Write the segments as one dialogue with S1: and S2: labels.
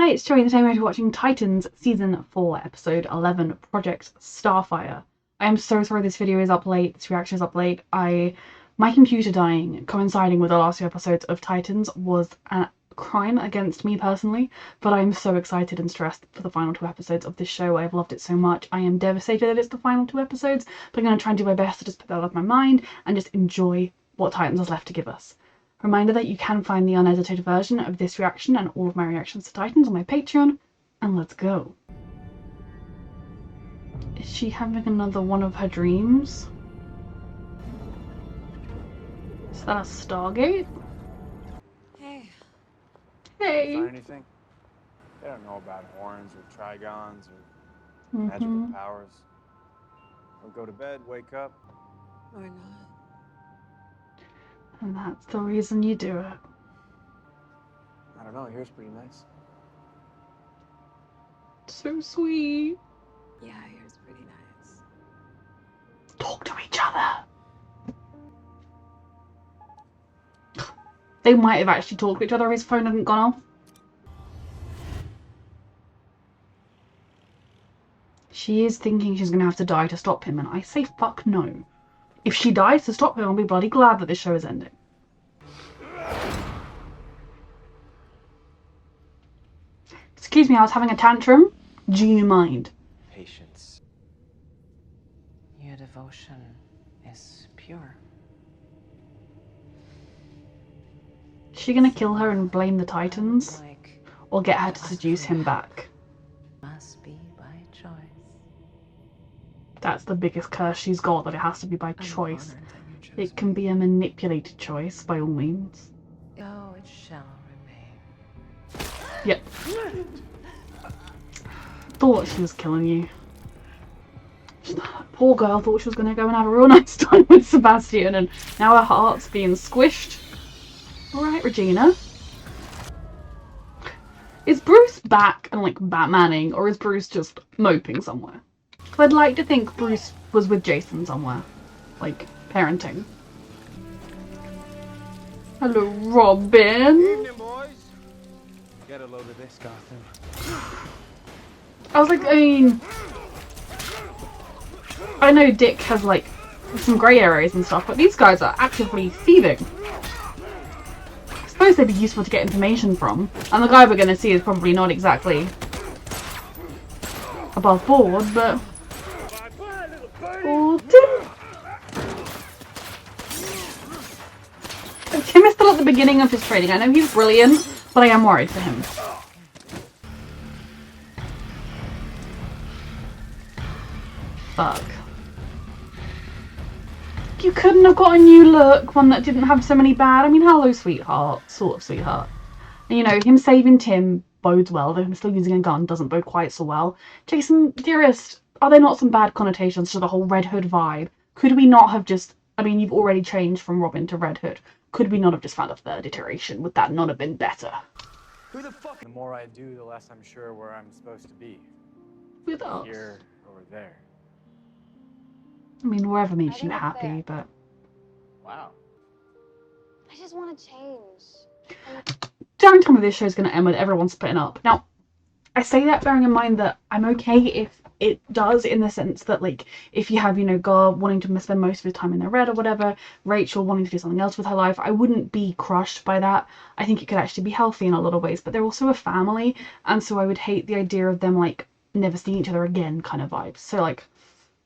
S1: Hi, it's Joey, and today we're watching Titans Season 4, Episode 11, Project Starfire. I am so sorry this video is up late, this reaction is up late. My computer dying, coinciding with the last 2 episodes of Titans, was a crime against me personally, but I'm so excited and stressed for the final 2 episodes of this show. I've loved it so much. I am devastated that it's the final 2 episodes, but I'm going to try and do my best to just put that out of my mind and just enjoy what Titans has left to give us. Reminder that you can find the unedited version of this reaction and all of my reactions to Titans on my Patreon, and let's go. Is she having another one of her dreams? Is that a Stargate?
S2: Hey.
S1: Hey!
S3: Find anything? They don't know about horns or trigons or magical powers. They'll go to bed, wake up.
S2: Or not.
S1: And that's the reason you do it.
S3: I don't know, here's pretty nice.
S1: So sweet.
S2: Yeah, here's pretty nice.
S1: Talk to each other. They might have actually talked to each other if his phone hadn't gone off. She is thinking she's going to have to die to stop him, and I say fuck no. If she dies to stop him, I'll be bloody glad that this show is ending. Excuse me, I was having a tantrum. Do you mind?
S3: Patience.
S2: Your devotion is pure.
S1: Is she gonna kill her and blame the Titans? Or get her to seduce him back?
S2: Must be by choice.
S1: That's the biggest curse she's got, that it has to be by choice. It can be a manipulated choice, by all means.
S2: Oh, it shall remain.
S1: Yep. Thought she was killing you. Poor girl thought she was going to go and have a real nice time with Sebastian, and now her heart's being squished. Alright, Regina. Is Bruce back and like Batmaning, or is Bruce just moping somewhere? I'd like to think Bruce was with Jason somewhere. Like, parenting. Hello, Robin.
S3: Evening, boys. Get a load of this, Gotham.
S1: I was like, I know Dick has like some grey areas and stuff, but these guys are actively thieving. I suppose they'd be useful to get information from, and the guy we're going to see is probably not exactly above board, but... Oh, Tim is still at the beginning of his training. I know he's brilliant, but I am worried for him. Fuck. You couldn't have got a new look, one that didn't have so many bad... I mean, hello, sweetheart. Sort of sweetheart. And, you know, him saving Tim bodes well, though him still using a gun doesn't bode quite so well. Jason, dearest, are there not some bad connotations to the whole Red Hood vibe? Could we not have just... I mean, you've already changed from Robin to Red Hood. Could we not have just found a third iteration? Would that not have been better?
S3: Who the fuck? The more I do, the less I'm sure where I'm supposed to be.
S1: With us.
S3: Here or there.
S1: I mean, wherever makes you happy, but...
S3: Wow.
S4: I just want to change.
S1: Don't tell me this show's going to end with everyone splitting up. Now, I say that bearing in mind that I'm okay if it does, in the sense that, like, if you have, you know, Gar wanting to spend most of his time in the red or whatever, Rachel wanting to do something else with her life, I wouldn't be crushed by that. I think it could actually be healthy in a lot of ways, but they're also a family, and so I would hate the idea of them, like, never seeing each other again kind of vibes. So, like,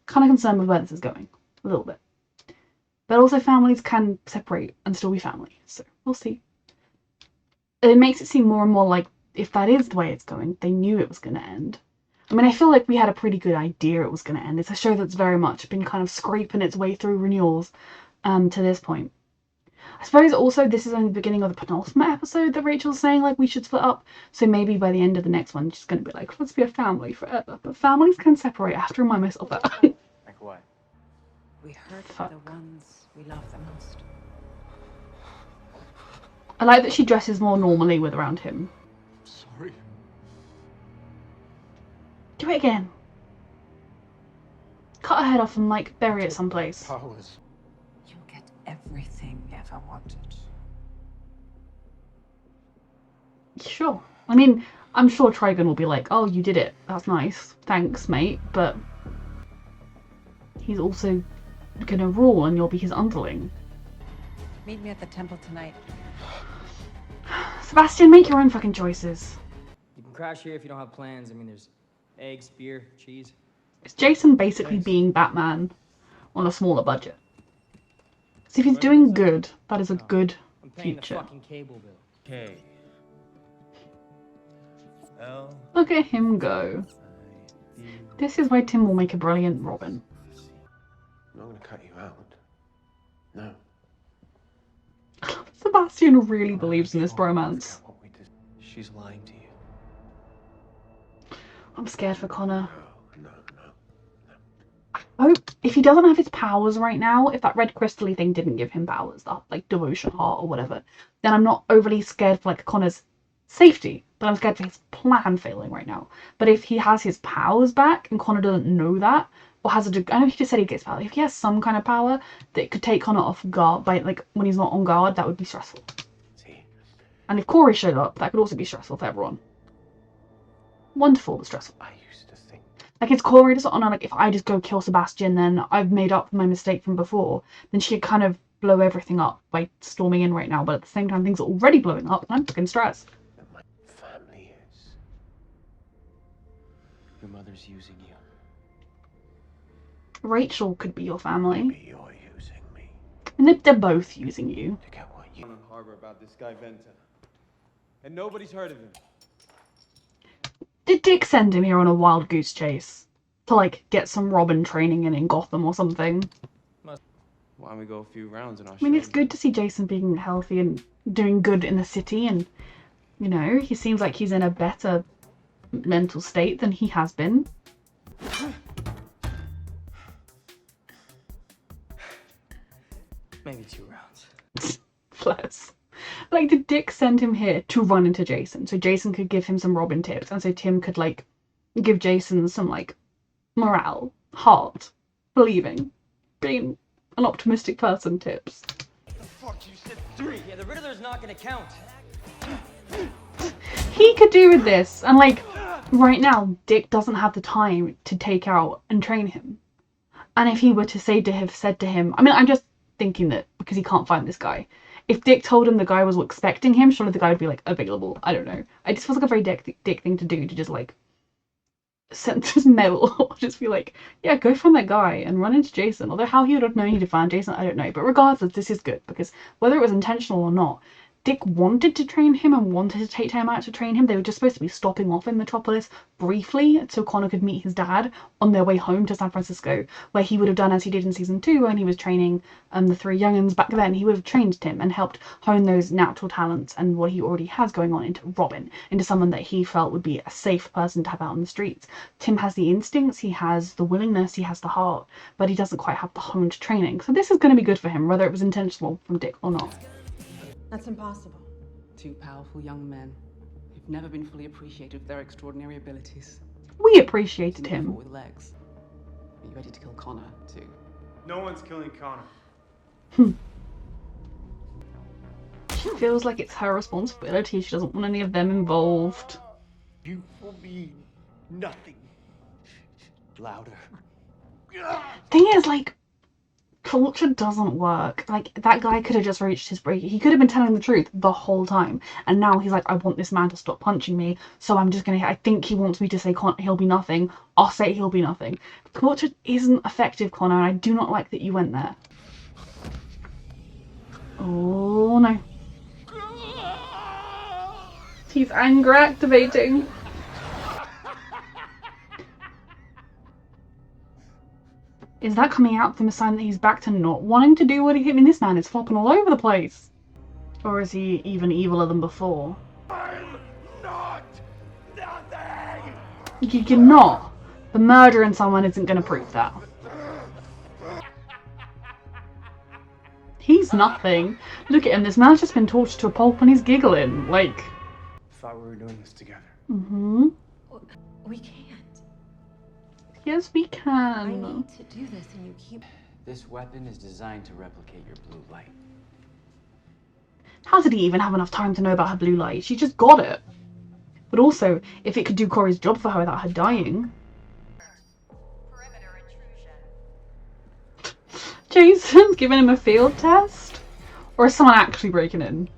S1: kind of concerned with where this is going. A little bit. But also families can separate and still be family, so we'll see. It makes it seem more and more like, if that is the way it's going, they knew it was going to end. I mean, I feel like we had a pretty good idea it was going to end. It's a show that's very much been kind of scraping its way through renewals to this point. I suppose also this is only the beginning of the penultimate episode that Rachel's saying, like, we should split up. So maybe by the end of the next one, she's going to be like, let's be a family forever. But families can separate. I have to remind myself that.
S3: Like what?
S2: We hurt
S1: Fuck.
S2: the ones we love the most.
S1: I like that she dresses more normally with around him.
S3: Sorry.
S1: Do it again. Cut her head off and, like, bury it someplace.
S3: Powers.
S2: You'll get everything you ever wanted.
S1: Sure. I mean, I'm sure Trigon will be like, oh, you did it. That's nice. Thanks, mate. But he's also gonna rule and you'll be his underling.
S2: Meet me at the temple tonight.
S1: Sebastian, make your own fucking choices.
S5: You can crash here if you don't have plans. I mean, there's eggs, beer, cheese.
S1: It's Jason basically being Batman on a smaller budget. So if he's doing good, that is a good
S5: I'm paying
S1: future.
S5: the fucking cable bill.
S3: K. L.
S1: Look at him go. This is why Tim will make a brilliant Robin.
S6: I'm not going to cut you out. No.
S1: Sebastian really believes in this bromance.
S6: She's lying to you.
S1: I'm scared for Connor.
S6: No.
S1: I hope if he doesn't have his powers right now, if that red crystal-y thing didn't give him powers, that like devotion heart or whatever, then I'm not overly scared for like Connor's safety, but I'm scared for his plan failing right now. But if he has his powers back and Connor doesn't know that, or has I know he just said he gets power. If he has some kind of power that could take Connor off guard by like when he's not on guard, that would be stressful.
S6: See?
S1: And if Corey showed up, that could also be stressful for everyone. Wonderful, but stressful.
S6: I used to think.
S1: Like it's Corey doesn't honor like if I just go kill Sebastian, then I've made up for my mistake from before. Then she could kind of blow everything up by storming in right now. But at the same time, things are already blowing up, and I'm fucking stressed.
S6: That my family is. Your mother's using you.
S1: Rachel could be your family,
S6: Maybe you're using me
S1: and they're both using you.
S6: to get what you.
S3: On harbor about this guy Venta, and nobody's heard of him.
S1: Did Dick send him here on a wild goose chase to like get some Robin training in Gotham or something?
S3: Why don't we go a few rounds and I'll
S1: I mean,
S3: show
S1: it's
S3: you.
S1: good to see Jason being healthy and doing good in the city, and you know, he seems like he's in a better mental state than he has been.
S5: Maybe 2 rounds.
S1: Bless. Like, did Dick send him here to run into Jason so Jason could give him some Robin tips, and so Tim could like give Jason some like morale, heart, believing, being an optimistic person tips?
S3: The fuck, you said 3.
S5: Yeah, the Riddler's not gonna count.
S1: He could do with this, and like right now Dick doesn't have the time to take out and train him. And if he were to said to him, I mean, I'm just thinking that because he can't find this guy, if Dick told him the guy was expecting him, surely the guy would be like available. I don't know. It just feels like a very Dick thing to do, to just like send his mail or just be like, yeah, go find that guy and run into Jason. Although how he would have known he'd find Jason, I don't know. But regardless, this is good because whether it was intentional or not, Dick wanted to train him and wanted to take time out to train him. They were just supposed to be stopping off in Metropolis briefly so Connor could meet his dad on their way home to San Francisco, where he would have done as he did in season 2 when he was training the 3 young'uns back then. He would have trained Tim and helped hone those natural talents and what he already has going on into Robin, into someone that he felt would be a safe person to have out on the streets. Tim has the instincts, he has the willingness, he has the heart, but he doesn't quite have the honed training. So this is going to be good for him, whether it was intentional from Dick or not.
S7: That's impossible.
S8: 2 powerful young men who've never been fully appreciated for their extraordinary abilities.
S1: We appreciated
S8: Therefore,
S1: him.
S8: with legs. Are you ready to kill Connor, too?
S3: No one's killing Connor.
S1: She feels like it's her responsibility. She doesn't want any of them involved.
S6: You will be nothing. Louder.
S1: Thing is, like, torture doesn't work. Like, that guy could have just reached his break. He could have been telling the truth the whole time. And now he's like, I want this man to stop punching me, so I'm just gonna, I think he wants me to say he'll be nothing. I'll say he'll be nothing. Torture isn't effective, Connor, and I do not like that you went there. Oh, no. He's anger activating. Is that coming out from a sign that he's back to not wanting to do what he... I mean, this man is flopping all over the place. Or is he even eviler than before?
S6: I'm not nothing.
S1: You're not. The murdering someone isn't going to prove that. He's nothing. Look at him. This man's just been tortured to a pulp and he's giggling. Like...
S6: Thought we were doing this together.
S1: Mm-hmm.
S2: We can't.
S1: Yes, we
S2: I
S1: can.
S2: need to do this, and you keep.
S9: This weapon is designed to replicate your blue light.
S1: How did he even have enough time to know about her blue light? She just got it. But also, if it could do Corey's job for her without her dying. Jason's giving him a field test? Or is someone actually breaking in?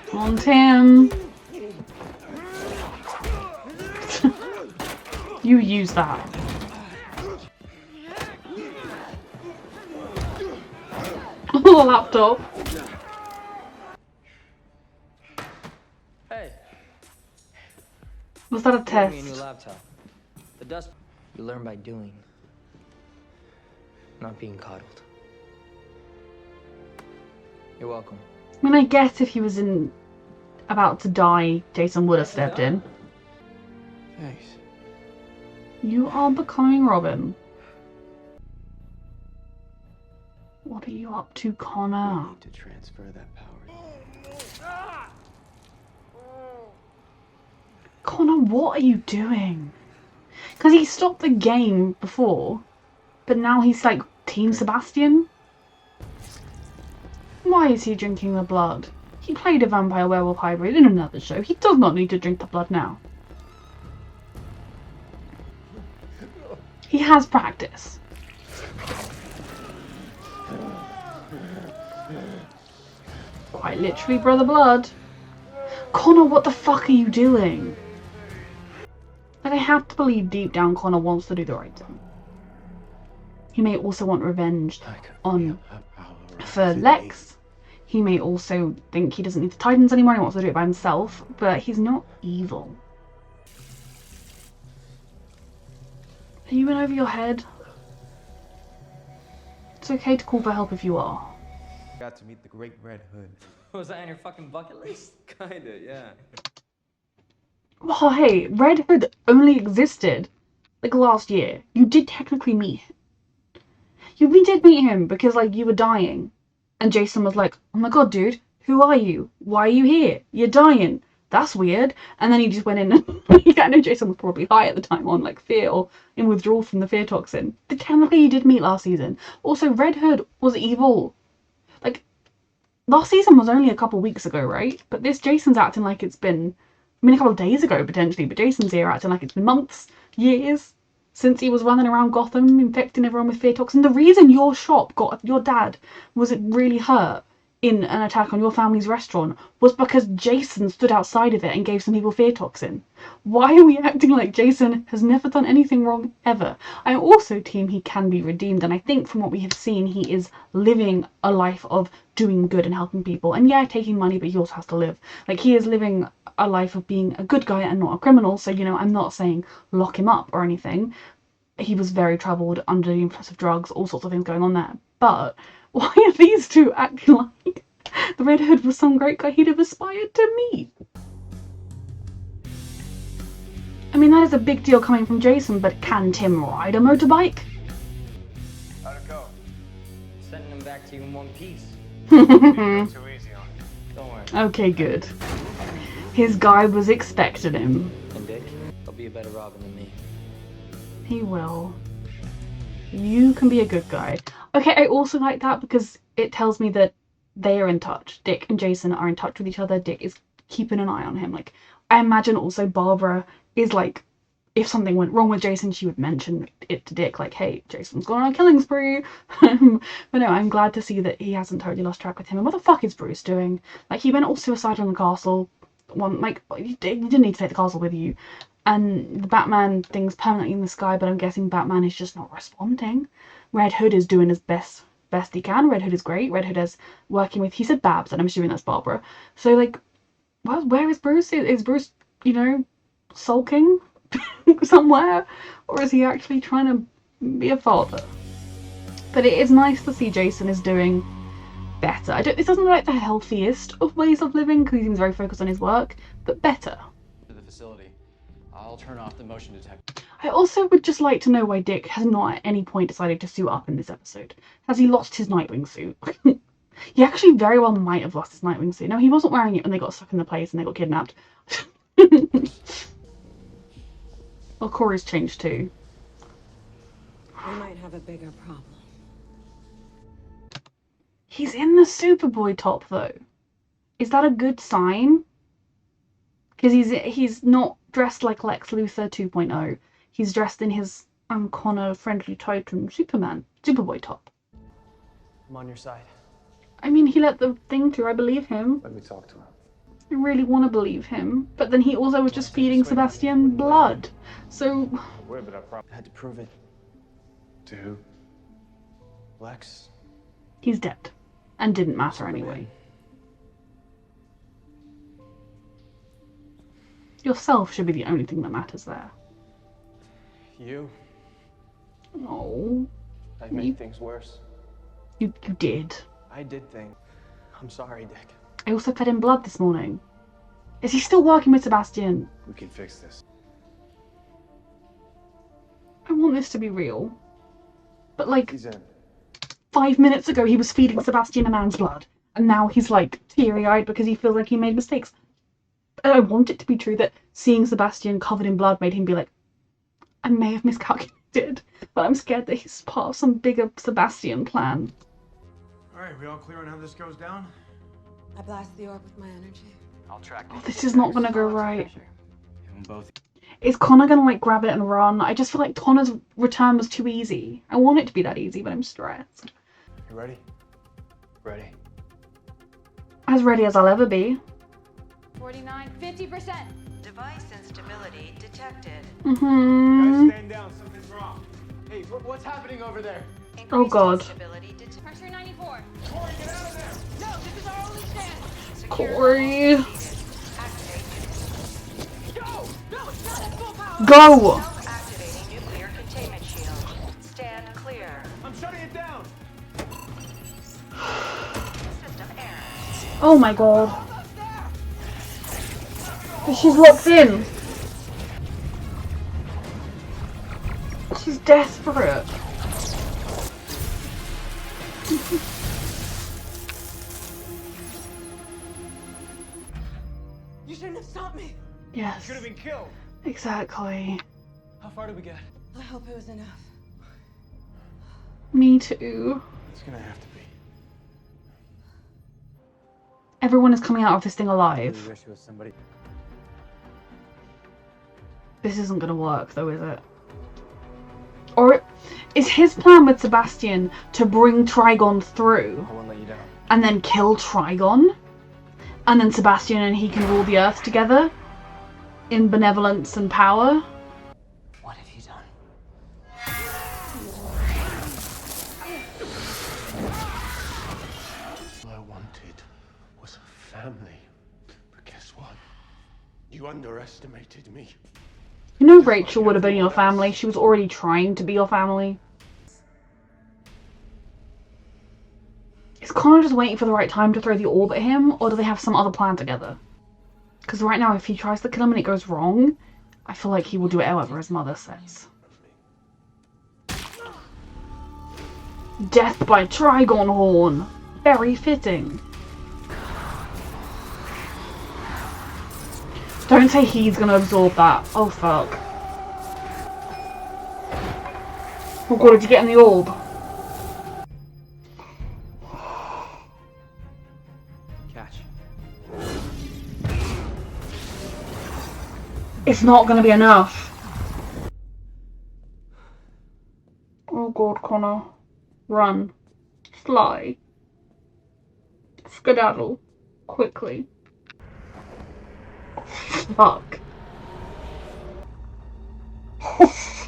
S1: Come on, Tim. You use that. Oh, laptop.
S5: Hey,
S1: Was that a
S5: get me a new
S1: test?
S5: laptop. The dust. You learn by doing, not being coddled. You're welcome.
S1: I mean, I guess if he was about to die, Jason would have stepped in.
S6: Thanks.
S1: You are becoming Robin. What are you up to, Connor?
S6: I need to transfer that power.
S1: Connor, what are you doing? Because he stopped the game before, but now he's like Team Sebastian? Why is he drinking the blood? He played a vampire werewolf hybrid in another show. He does not need to drink the blood now. He has practice. Quite literally, brother blood. Connor, what the fuck are you doing? Like, I have to believe deep down Connor wants to do the right thing. He may also want revenge for Lex. He may also think he doesn't need the Titans anymore and he wants to do it by himself, but he's not evil. Are you in over your head? It's okay to call for help if you are.
S6: Got to meet the Great Red Hood.
S5: Was that on your fucking bucket list?
S6: Kinda, yeah.
S1: Oh, hey, Red Hood only existed like last year. You did technically meet him. You did meet him because like you were dying. And Jason was like, oh my god, dude, who are you? Why are you here? You're dying. That's weird. And then he just went in and I know Jason was probably high at the time on like fear or in withdrawal from the fear toxin. But technically you did meet last season. Also, Red Hood was evil. Like, last season was only a couple weeks ago, right? But this Jason's acting like it's been, I mean, a couple of days ago potentially, but Jason's here acting like it's been months, years since he was running around Gotham infecting everyone with fear toxin. The reason your dad was really hurt in an attack on your family's restaurant was because Jason stood outside of it and gave some people fear toxin. Why are we acting like Jason has never done anything wrong ever? I'm also team he can be redeemed, and I think from what we have seen he is living a life of doing good and helping people, and yeah, taking money, but he also has to live. Like, he is living a life of being a good guy and not a criminal, so, you know, I'm not saying lock him up or anything. He was very troubled, under the influence of drugs, all sorts of things going on there. But why are these two acting like the Red Hood was some great guy he'd have aspired to meet? I mean, that is a big deal coming from Jason, but can Tim ride a motorbike?
S3: How'd it go?
S5: Sending them back to you in one piece.
S3: Didn't go too easy on you.
S5: Don't worry.
S1: Okay, good. His guy was expecting him.
S5: And Dick, he'll be a better Robin than me.
S1: He will. You can be a good guy. Okay, I also like that because it tells me that they are in touch. Dick and Jason are in touch with each other. Dick is keeping an eye on him. Like, I imagine also Barbara is like, if something went wrong with Jason, she would mention it to Dick, like, hey, Jason's gone on a killing spree. But no, I'm glad to see that he hasn't totally lost track with him. And what the fuck is Bruce doing? Like, he went all suicidal in the castle. You didn't need to take the castle with you. And the Batman thing's permanently in the sky, but I'm guessing Batman is just not responding. Red Hood is doing his best he can. Red Hood is great. Red Hood is working with, he said Babs, and I'm assuming that's Barbara. So, like, well, where is Bruce? Is Bruce, you know, sulking somewhere? Or is he actually trying to be a father? But it is nice to see Jason is doing better. It doesn't look like the healthiest of ways of living, because he seems very focused on his work, but better.
S9: To the facility. I'll turn off the motion detector.
S1: I also would just like to know why Dick has not at any point decided to suit up in this episode. Has he lost his Nightwing suit? He actually very well might have lost his Nightwing suit. No, he wasn't wearing it when they got stuck in the place and they got kidnapped. Well, Corey's changed too.
S7: We might have a bigger problem.
S1: He's in the Superboy top though. Is that a good sign? Because he's not dressed like Lex Luthor 2.0. He's dressed in his Connor friendly Titan Superboy top.
S9: I'm on your side.
S1: I mean, he let the thing through. I believe him.
S6: Let me talk to him.
S1: I really want to believe him. But then he also was just feeding Sebastian blood. So
S3: I would, but I probably
S9: I had to prove it.
S6: To who?
S9: Lex.
S1: he's dead. And didn't matter anyway. Yourself should be the only thing that matters there.
S9: You.
S1: Oh.
S9: I've made things worse.
S1: You did.
S9: I did things. I'm sorry, Dick.
S1: I also fed him blood this morning. Is he still working with Sebastian?
S6: We can fix this.
S1: I want this to be real. But like,
S6: He's in.
S1: 5 minutes ago he was feeding Sebastian a man's blood. And now he's like teary-eyed because he feels like he made mistakes. I want it to be true that seeing Sebastian covered in blood made him be like, I may have miscalculated, but I'm scared that he's part of some bigger Sebastian plan.
S3: Alright, we all clear on how this goes down?
S7: I blast the orb with my energy.
S9: I'll track
S1: Oh, this is not gonna go right.
S9: Both.
S1: Is Connor gonna like grab it and run? I just feel like Connor's return was too easy. I want it to be that easy, but I'm stressed.
S9: You ready? Ready.
S1: As ready as I'll ever be.
S2: 49, 50%.
S10: Device instability detected.
S3: Guys,
S1: Mm-hmm.
S3: stand down, something's wrong.
S9: Hey, what's happening over there?
S1: Oh god.
S2: Pressure 94.
S3: Corey, get out of there!
S2: No, this is our only chance.
S1: Corey.
S2: Go! No, it's not at full power.
S1: Go!
S10: Activating nuclear containment shield. Stand clear.
S3: I'm shutting it down!
S10: System error.
S1: Oh my god. She's locked in. She's desperate.
S7: You shouldn't have stopped me.
S1: Yes.
S3: Could have been killed.
S1: Exactly.
S9: How far did we get?
S7: I hope it was enough.
S1: Me too.
S3: It's gonna have to be.
S1: Everyone is coming out of this thing
S3: I
S1: alive.
S3: really wish it was somebody.
S1: This isn't gonna work though, is it? Or is his plan with Sebastian to bring Trigon through
S9: I won't let you down.
S1: and then kill Trigon? And then Sebastian and he can rule the earth together? In benevolence and power?
S9: What have you done?
S6: All I wanted was a family. But guess what? You underestimated me.
S1: You know Rachel would have been your family. She was already trying to be your family. Is Connor just waiting for the right time to throw the orb at him? Or do they have some other plan together? Because right now, if he tries to kill him and it goes wrong, I feel like he will do whatever his mother says. Death by Trigon Horn. Very fitting. Don't say he's gonna absorb that. Oh fuck. Oh god, did you get in the orb?
S5: Catch.
S1: It's not gonna be enough. Oh god, Connor. Run. Fly. Skedaddle. Quickly. Fuck.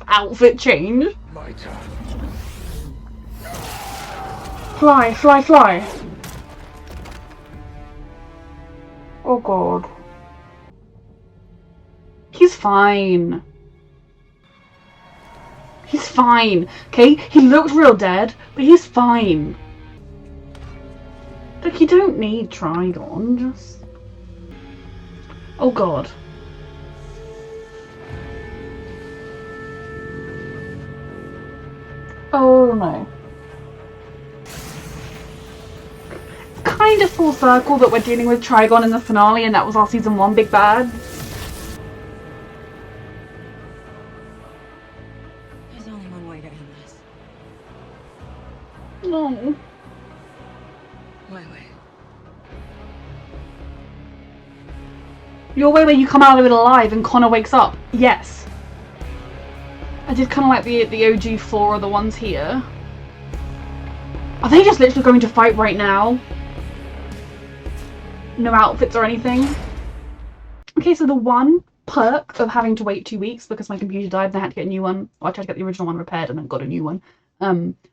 S1: Outfit change.
S6: My turn.
S1: Fly, fly, fly. Oh god. He's fine. He's fine. Okay? He looks real dead, but he's fine. Look, you don't need Trigon, just... Oh god. Oh no. It's kind of full circle that we're dealing with Trigon in the finale and that was our season 1 big bad.
S7: There's only one way to end this.
S1: No.
S7: My way.
S1: Your way where you come out of it alive and Connor wakes up. Yes. I did kind of like the OG 4 are the ones here. Are they just literally going to fight right now? No outfits or anything? Okay, so the one perk of having to wait 2 weeks because my computer died and I had to get a new one, or I tried to get the original one repaired and then got a new one,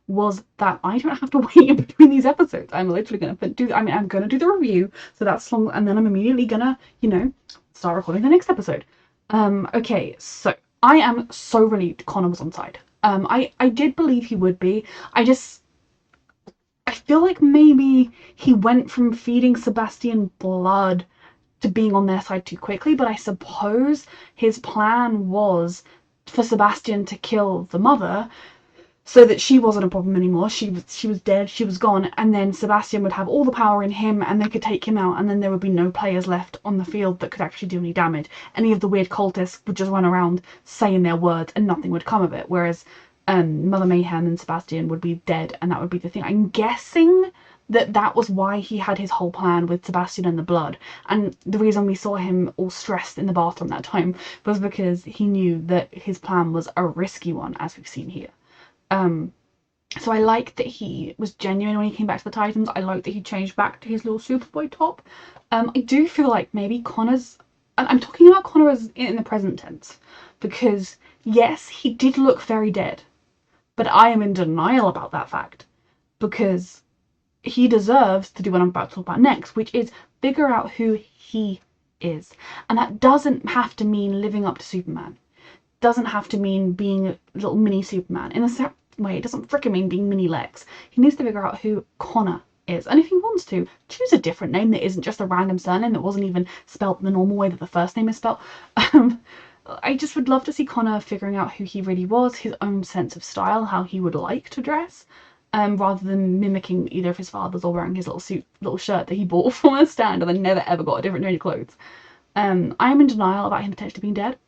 S1: was that I don't have to wait in between these episodes. I'm literally going to I'm going to do the review, so that's long, and then I'm immediately going to, you know, start recording the next episode. Okay, so I am so relieved Connor was on side. I did believe he would be. I feel like maybe he went from feeding Sebastian blood to being on their side too quickly, but I suppose his plan was for Sebastian to kill the mother so that she wasn't a problem anymore. She was dead, she was gone, and then Sebastian would have all the power in him and they could take him out, and then there would be no players left on the field that could actually do any damage. Any of the weird cultists would just run around saying their words and nothing would come of it, whereas Mother Mayhem and Sebastian would be dead, and that would be the thing. I'm guessing that was why he had his whole plan with Sebastian and the blood, and the reason we saw him all stressed in the bathroom that time was because he knew that his plan was a risky one, as we've seen here. So I like that he was genuine when he came back to the Titans. I like that he changed back to his little Superboy top. I do feel like maybe Connor's, and I'm talking about Connor as in the present tense, because yes, he did look very dead, but I am in denial about that fact, because he deserves to do what I'm about to talk about next, which is figure out who he is. And that doesn't have to mean living up to Superman. Doesn't have to mean being a little mini Superman. In the same way, it doesn't frickin' mean being mini Lex. He needs to figure out who Connor is. And if he wants to, choose a different name that isn't just a random surname that wasn't even spelt the normal way that the first name is spelt. I just would love to see Connor figuring out who he really was, his own sense of style, how he would like to dress. Rather than mimicking either of his fathers or wearing his little shirt that he bought from a stand and then never ever got a different change of clothes. I'm in denial about him potentially being dead.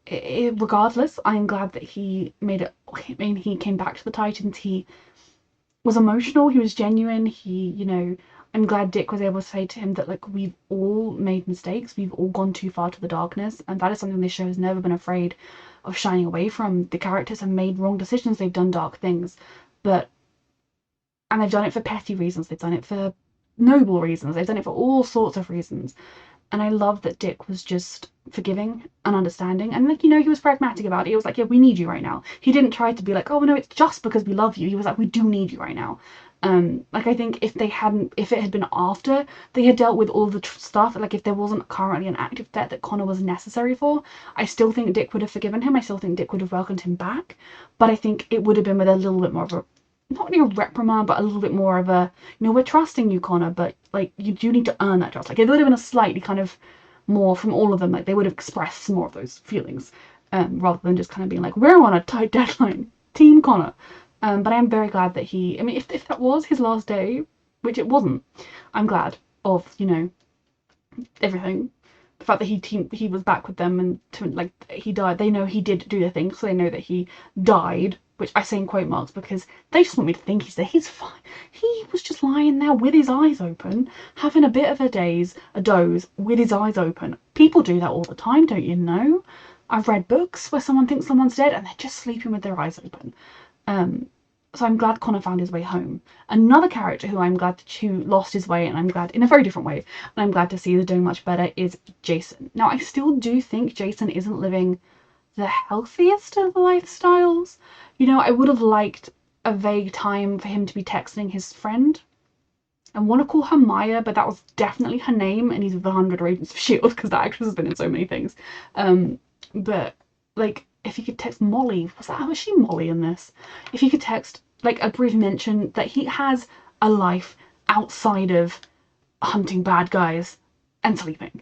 S1: Regardless, I'm glad that he made it. I mean, he came back to the Titans. He was emotional. He was genuine. I'm glad Dick was able to say to him that, like, we've all made mistakes. We've all gone too far to the darkness, and that is something this show has never been afraid of shying away from. The characters have made wrong decisions. They've done dark things, and they've done it for petty reasons. They've done it for noble reasons. They've done it for all sorts of reasons. And I love that Dick was just forgiving and understanding. And, like, he was pragmatic about it. He was like, yeah, we need you right now. He didn't try to be like, oh, no, it's just because we love you. He was like, we do need you right now. I think if it had been after they had dealt with all the stuff, like if there wasn't currently an active threat that Connor was necessary for, I still think Dick would have forgiven him. I still think Dick would have welcomed him back. But I think it would have been with a little bit more of a, not really a reprimand, but a little bit more of a, we're trusting you, Connor, but, like, you do need to earn that trust. Like, it would have been a slightly kind of more from all of them. Like, they would have expressed more of those feelings, rather than just kind of being like, we're on a tight deadline, Team Connor. But I am very glad that if that was his last day, which it wasn't, I'm glad of, everything. The fact that he was back with them and he died. They know he did do the thing, so they know that he died, which I say in quote marks because they just want me to think he's there. He's fine. He was just lying there with his eyes open, having a bit of a doze with his eyes open. People do that all the time, don't you know? I've read books where someone thinks someone's dead and they're just sleeping with their eyes open. So I'm glad Connor found his way home. Another character who lost his way, and I'm glad in a very different way, and I'm glad to see is doing much better, is Jason. Now, I still do think Jason isn't living the healthiest of lifestyles. I would have liked a vague time for him to be texting his friend. I want to call her Maya, but that was definitely her name, and he's with the 100 Agents of S.H.I.E.L.D. because that actress has been in so many things. But, like, if he could text Molly, was she Molly in this? If he could text, like, a brief mention that he has a life outside of hunting bad guys and sleeping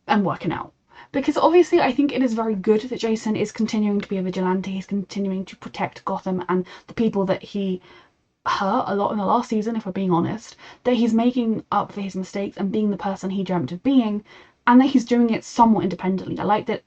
S1: and working out. Because obviously I think it is very good that Jason is continuing to be a vigilante. He's continuing to protect Gotham and the people that he hurt a lot in the last season, if we're being honest. That he's making up for his mistakes and being the person he dreamt of being, and that he's doing it somewhat independently. I like that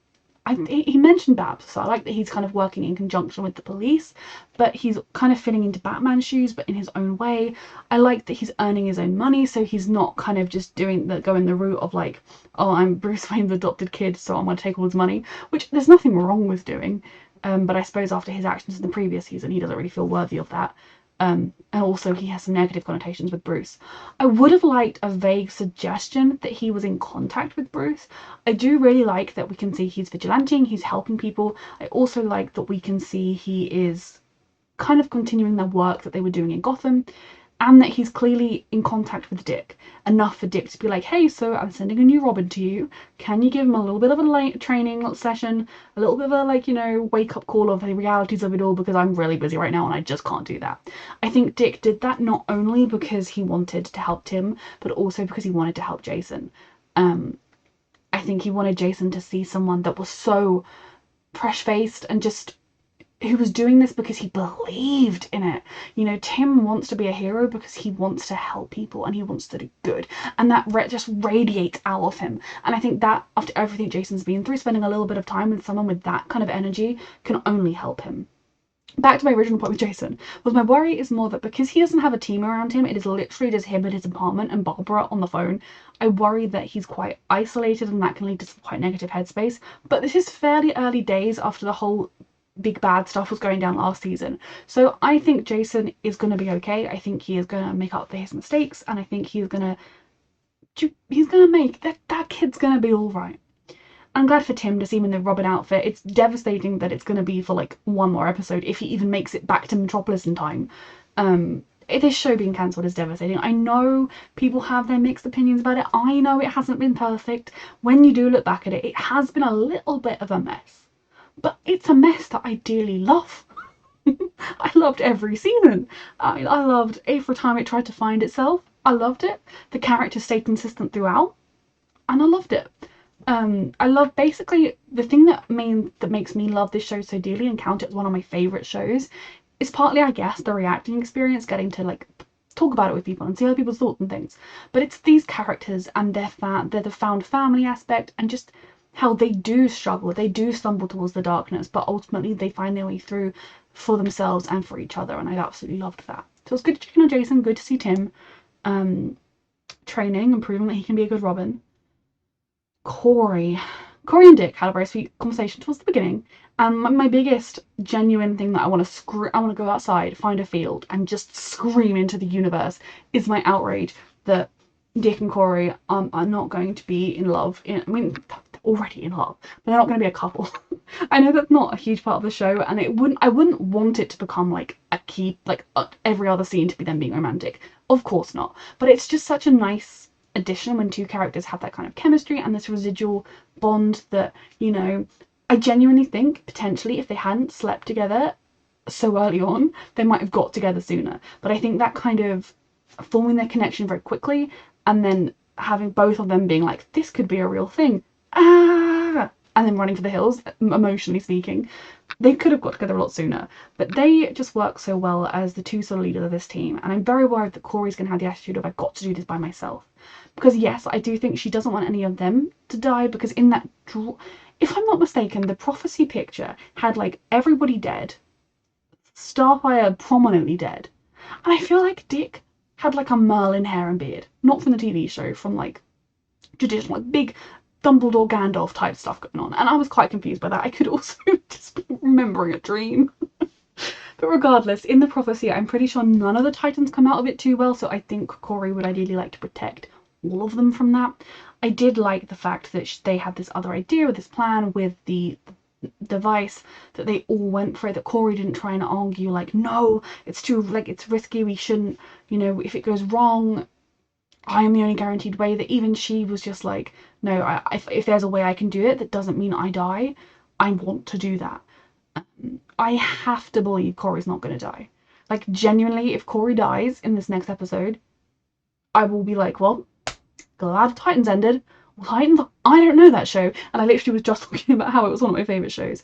S1: he mentioned Babs, so I like that he's kind of working in conjunction with the police, but he's kind of fitting into Batman's shoes, but in his own way. I like that he's earning his own money, so he's not kind of just going the route of like, oh, I'm Bruce Wayne's adopted kid, so I'm going to take all his money, which there's nothing wrong with doing. But I suppose after his actions in the previous season, he doesn't really feel worthy of that. And also he has some negative connotations with Bruce. I would have liked a vague suggestion that he was in contact with Bruce. I do really like that we can see he's vigilanting, he's helping people. I also like that we can see he is kind of continuing the work that they were doing in Gotham, and that he's clearly in contact with Dick, enough for Dick to be like, hey, so I'm sending a new Robin to you. Can you give him a little bit of a training session, a little bit of a, like, you know, wake-up call of the realities of it all, because I'm really busy right now and I just can't do that. I think Dick did that not only because he wanted to help Tim, but also because he wanted to help Jason. I think he wanted Jason to see someone that was so fresh-faced and just who was doing this because he believed in it. You know, Tim wants to be a hero because he wants to help people and he wants to do good, and that just radiates out of him. And I think that after everything Jason's been through, spending a little bit of time with someone with that kind of energy can only help him. Back to my original point with Jason, was my worry is more that because he doesn't have a team around him, it is literally just him at his apartment and Barbara on the phone. I worry that he's quite isolated and that can lead to some quite negative headspace. But this is fairly early days after the whole big bad stuff was going down last season. So I think Jason is going to be okay. I think he is going to make up for his mistakes, and I think he's going to make that kid's going to be all right. I'm glad for Tim to see him in the Robin outfit. It's devastating that it's going to be for like one more episode, if he even makes it back to Metropolis in time. This show being cancelled is devastating. I know people have their mixed opinions about it. I know it hasn't been perfect. When you do look back at it, it has been a little bit of a mess. But it's a mess that I dearly love. I loved every season. I loved every time it tried to find itself. I loved it. The characters stayed consistent throughout, and I loved it. I love basically the thing that makes me love this show so dearly and count it as one of my favourite shows is partly, I guess, the reacting experience, getting to like talk about it with people and see other people's thoughts and things. But it's these characters and they're the found family aspect, and just how they do struggle, they do stumble towards the darkness, but ultimately they find their way through for themselves and for each other, and I absolutely loved that. So it's good to check in on Jason, good to see Tim training and proving that he can be a good Robin. Corey and Dick had a very sweet conversation towards the beginning, and my biggest genuine thing that I want to go outside, find a field, and just scream into the universe is my outrage that Dick and Corey are not going to be in love. I mean, they're already in love, but they're not going to be a couple. I know that's not a huge part of the show, and I wouldn't want it to become like a key, like every other scene to be them being romantic. Of course not. But it's just such a nice addition when two characters have that kind of chemistry and this residual bond that, you know, I genuinely think potentially if they hadn't slept together so early on, they might have got together sooner. But I think that kind of forming their connection very quickly and then having both of them being like, this could be a real thing, and then running for the hills, emotionally speaking, they could have got together a lot sooner. But they just work so well as the two sort of leaders of this team, and I'm very worried that Corey's going to have the attitude of, I've got to do this by myself. Because yes, I do think she doesn't want any of them to die, because in that, if I'm not mistaken, the prophecy picture had like everybody dead, Starfire prominently dead, and I feel like Dick had like a Merlin hair and beard, not from the TV show, from like traditional, like big Dumbledore Gandalf type stuff going on, and I was quite confused by that. I could also just be remembering a dream. But regardless, in the prophecy, I'm pretty sure none of the Titans come out of it too well, so I think Corey would ideally like to protect all of them from that. I did like the fact that they had this other idea or this plan with the device, that they all went for it, that Corey didn't try and argue like, no, it's too, like, it's risky, we shouldn't, you know, if it goes wrong, I am the only guaranteed way. That even she was just like, no, if there's a way I can do it that doesn't mean I die, I want to do that. I have to believe Corey's not going to die. Like, genuinely, if Corey dies in this next episode, I will be like, well, glad Titans ended. Titans, I don't know that show, and I literally was just talking about how it was one of my favourite shows.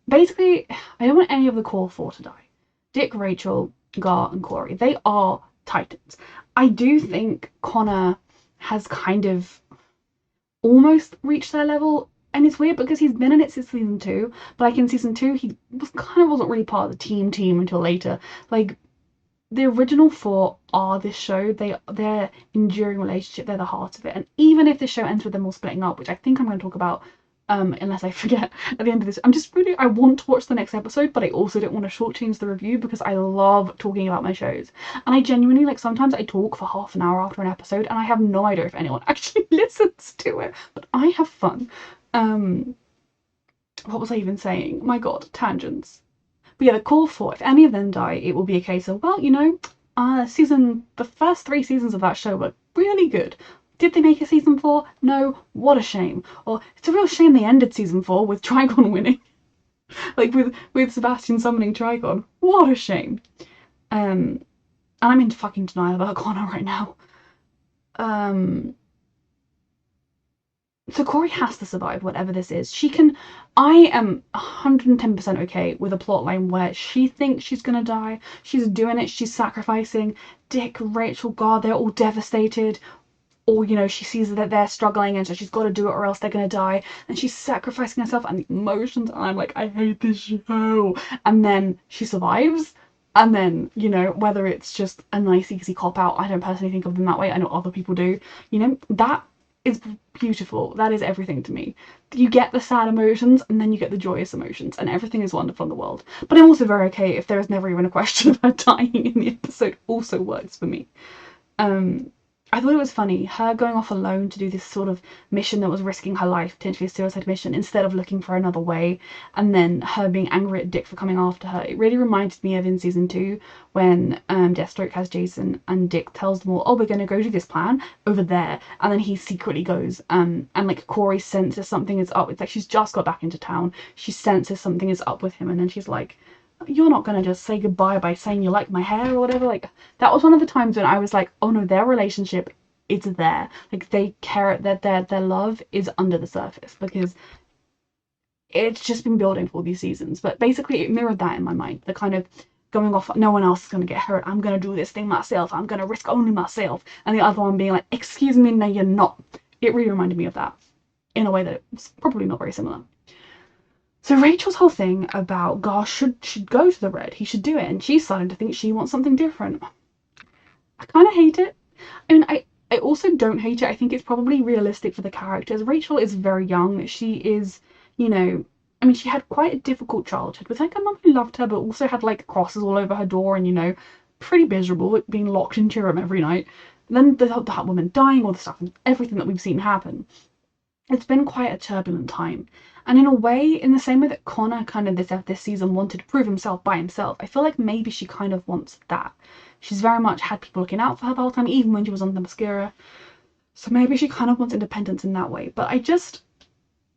S1: Basically, I don't want any of the core four to die. Dick, Rachel, Gar, and Corey, they are Titans. I do think Connor has kind of almost reached their level. and it's weird because he's been in it since season 2, but like in season 2 he wasn't really part of the team until later. Like, the original 4 are this show. Their enduring relationship, they're the heart of it. And even if the show ends with them all splitting up, which I think I'm going to talk about, unless I forget at the end of this, I want to watch the next episode, but I also don't want to shortchange the review because I love talking about my shows. And I genuinely, like, sometimes I talk for half an hour after an episode and I have no idea if anyone actually listens to it, but I have fun. What was I even saying? My god, tangents. But yeah, the core 4, if any of them die, it will be a case of, well, the first 3 seasons of that show were really good. Did they make a season 4? No. What a shame. Or it's a real shame they ended season 4 with Trigon winning. Like with Sebastian summoning Trigon. What a shame. And I'm in fucking denial about Connor right now. So Corey has to survive whatever this is. I am 110% okay with a plotline where she thinks she's gonna die. She's doing it, she's sacrificing. Dick, Rachel, God, they're all devastated. Or, she sees that they're struggling and so she's got to do it or else they're gonna die. And she's sacrificing herself and the emotions, and I'm like, I hate this show. And then she survives. And then, whether it's just a nice, easy cop-out, I don't personally think of them that way. I know other people do. That is beautiful. That is everything to me. You get the sad emotions and then you get the joyous emotions, and everything is wonderful in the world. But I'm also very okay if there is never even a question of her dying in the episode. Also works for me. I thought it was funny, her going off alone to do this sort of mission that was risking her life, potentially a suicide mission, instead of looking for another way, and then her being angry at Dick for coming after her. It really reminded me of in season 2 when Deathstroke has Jason and Dick tells them all, oh, we're going to go do this plan over there, and then he secretly goes, and like Corey senses something is up. It's like she's just got back into town, she senses something is up with him, and then she's like, you're not gonna just say goodbye by saying you like my hair or whatever. Like, that was one of the times when I was like, oh no, their relationship is there. Like, they care, that their love is under the surface, because it's just been building for all these seasons. But basically it mirrored that in my mind, the kind of going off, no one else is gonna get hurt, I'm gonna do this thing myself, I'm gonna risk only myself, and the other one being like, excuse me, no you're not. It really reminded me of that in a way that it's probably not very similar. So Rachel's whole thing about Gar should go to the Red, he should do it, and she's starting to think she wants something different. I kind of hate it. I mean, I also don't hate it. I think it's probably realistic for the characters. Rachel is very young. She is, she had quite a difficult childhood with like a mum who loved her, but also had like crosses all over her door and, pretty miserable, being locked into her room every night. And then that woman dying, all the stuff, and everything that we've seen happen. It's been quite a turbulent time. And in a way, in the same way that Connor kind of this season wanted to prove himself by himself, I feel like maybe she kind of wants that. She's very much had people looking out for her the whole time, even when she was on the mascara. So maybe she kind of wants independence in that way. But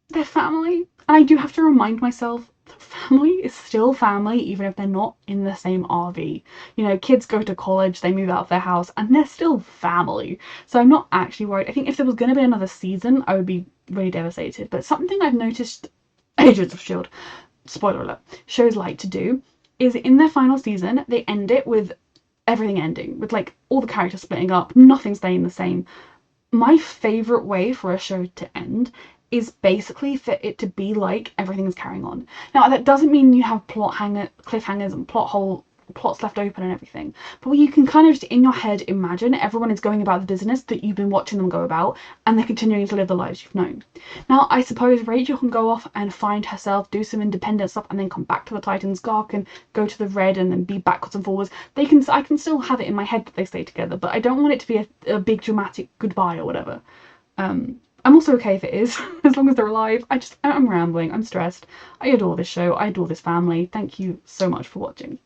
S1: they're family. And I do have to remind myself that family is still family, even if they're not in the same RV. Kids go to college, they move out of their house, and they're still family. So I'm not actually worried. I think if there was going to be another season, I would be really devastated. But something I've noticed Agents of S.H.I.E.L.D., spoiler alert, shows like to do, is in their final season, they end it with everything ending, with like all the characters splitting up, nothing staying the same. My favourite way for a show to end is basically for it to be like everything is carrying on. Now, that doesn't mean you have cliffhangers and plots left open and everything, but you can kind of just in your head imagine everyone is going about the business that you've been watching them go about, and they're continuing to live the lives you've known. Now, I suppose Rachel can go off and find herself, do some independent stuff, and then come back to the Titans. Gar can go to the Red and then be backwards and forwards. I can still have it in my head that they stay together, but I don't want it to be a big dramatic goodbye or whatever. I'm also okay if it is, as long as they're alive. I'm rambling, I'm stressed. I adore this show, I adore this family. Thank you so much for watching.